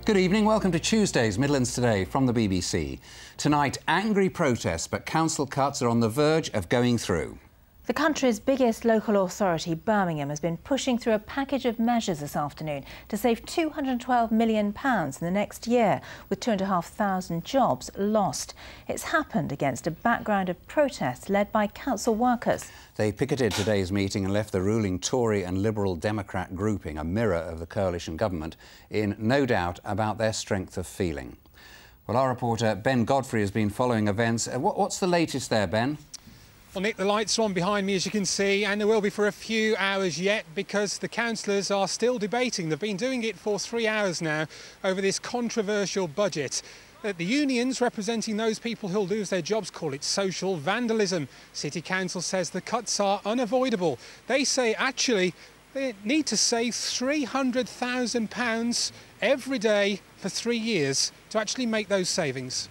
Good evening, welcome to Tuesday's Midlands Today from the BBC. Tonight, angry protests, but council cuts are on the verge of going through. The country's biggest local authority, Birmingham, has been pushing through a package of measures this afternoon to save £212 million in the next year, with 2,500 jobs lost. It's happened against a background of protests led by council workers. They picketed today's meeting and left the ruling Tory and Liberal Democrat grouping, a mirror of the coalition government, in no doubt about their strength of feeling. Well, our reporter Ben Godfrey has been following events. What's the latest there, Ben? Well, Nick, the lights are on behind me, as you can see, and there will be for a few hours yet because the councillors are still debating. They've been doing it for 3 hours now over this controversial budget. The unions representing those people who'll lose their jobs call it social vandalism. City Council says the cuts are unavoidable. They say actually they need to save £300,000 every day for 3 years to actually make those savings.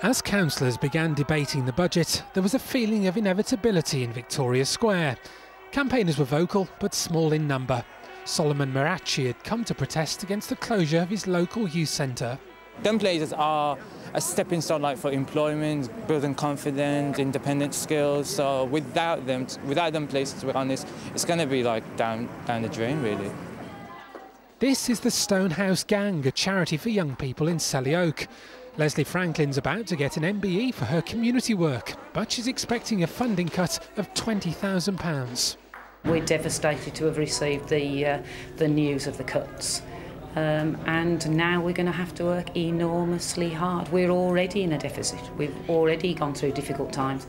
As councillors began debating the budget, there was a feeling of inevitability in Victoria Square. Campaigners were vocal, but small in number. Solomon Marachi had come to protest against the closure of his local youth centre. Them places are a stepping stone for employment, building confidence, independent skills. So without them places, to be honest, it's going to be down the drain, really. This is the Stonehouse Gang, a charity for young people in Selly Oak. Leslie Franklin's about to get an MBE for her community work, but she's expecting a funding cut of £20,000. We're devastated to have received the news of the cuts, and now we're going to have to work enormously hard. We're already in a deficit. We've already gone through difficult times.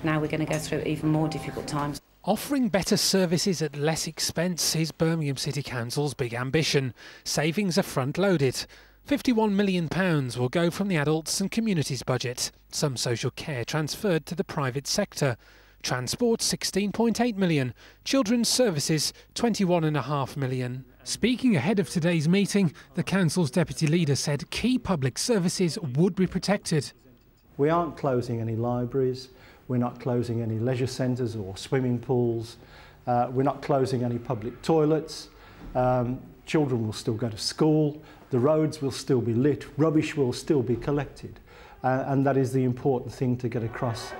Now we're going to go through even more difficult times. Offering better services at less expense is Birmingham City Council's big ambition. Savings are front-loaded. £51 million will go from the adults and communities budget. Some social care transferred to the private sector. Transport £16.8 million. Children's services £21.5 million. Speaking ahead of today's meeting, the council's deputy leader said key public services would be protected. We aren't closing any libraries. We're not closing any leisure centres or swimming pools. We're not closing any public toilets. Children will still go to school. The roads will still be lit. Rubbish will still be collected. And that is the important thing to get across.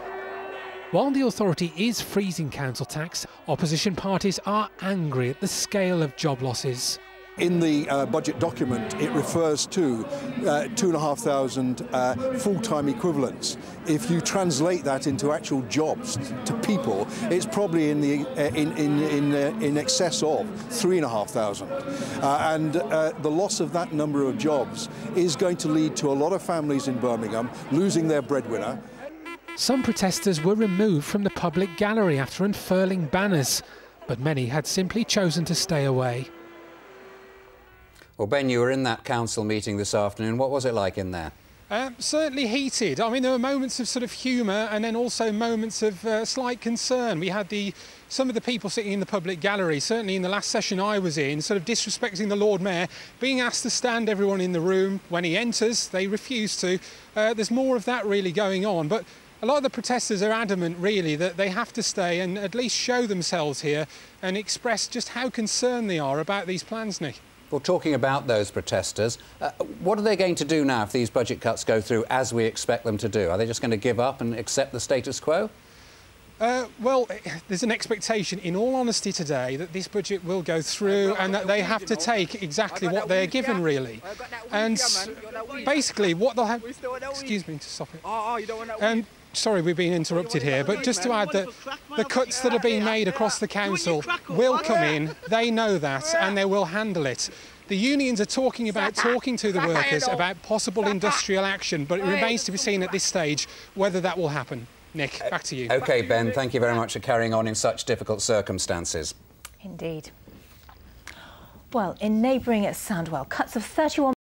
While the authority is freezing council tax, opposition parties are angry at the scale of job losses. In the budget document, it refers to 2,500 full-time equivalents. If you translate that into actual jobs to people, it's probably in excess of 3,500. And the loss of that number of jobs is going to lead to a lot of families in Birmingham losing their breadwinner. Some protesters were removed from the public gallery after unfurling banners, but many had simply chosen to stay away. Well, Ben, you were in that council meeting this afternoon. What was it like in there? Certainly heated. I mean, there were moments of sort of humour and then also moments of slight concern. We had some of the people sitting in the public gallery, certainly in the last session I was in, sort of disrespecting the Lord Mayor, being asked to stand everyone in the room. When he enters, they refuse to. There's more of that really going on. But a lot of the protesters are adamant, really, that they have to stay and at least show themselves here and express just how concerned they are about these plans, Nick. Well, talking about those protesters, what are they going to do now if these budget cuts go through as we expect them to do? Are they just going to give up and accept the status quo? Well, there's an expectation, in all honesty today, that this budget will go through and that they have to take exactly what they're given, really. And basically, what they'll have... Excuse me, to stop it. Sorry, we've been interrupted here, but just to add that the cuts that are being made across the council will come in, they know that, and they will handle it. The unions are talking to the workers about possible industrial action, but it remains to be seen at this stage whether that will happen. Nick, back to you. OK, Ben, thank you very much for carrying on in such difficult circumstances. Indeed. Well, in neighbouring Sandwell, cuts of 31